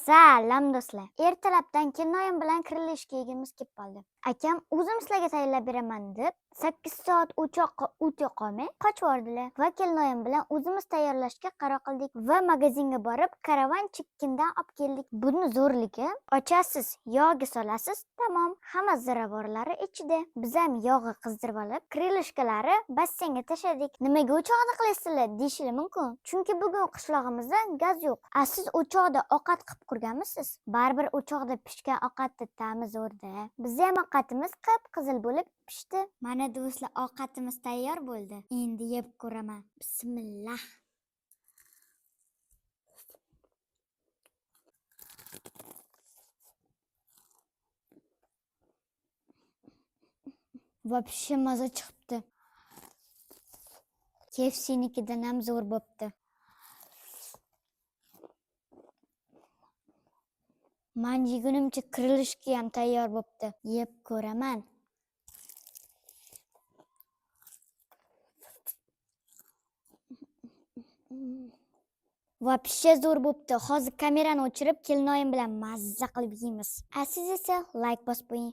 Salom do'stlar. Ertalabdan kelinoyim bilan kirilishga egamiz kelib qoldi. Akam o'zim sizlarga tayyorlab beraman deb 8 soat o'choqqa o't yoqolmay qochib bordilar va kelinoyim bilan o'zimiz tayyorlashga qaror qildik va magazinga borib karavan chikkindan olib keldik. Buni zo'rligi ochasiz, yog'ga solasiz, tamom, hamma ziravorlari ichida. Biz ham yog'ni qizdirib olib, kirilishkalari basseynga tashladik. Nimaga o'choqda qilasizlar deyishlar mumkin. Chunki bugun qishlog'imizda gaz yo'q. Siz o'choqda ovqat qilib qurganmisiz? Baribir o'choqda pishgan ovqatning ta'mi zo'rda. Bizda ham ovqatimiz qip-qizil bo'lib pishdi. Mana do'stlar, ovqatimiz tayyor bo'ldi. Endi yeb ko'raman. Bismillah. Вообще maza chiqibdi. KFC'nikidan ham zo'r bo'pti. Men yegunimcha kirilishga ham tayyor bo'pti. Yeb ko'raman. Вообще zo'r bo'pti. Hozir kamerani o'chirib, kelinoyim bilan mazza qilib yeymiz. Siz esa like bosib qo'ying.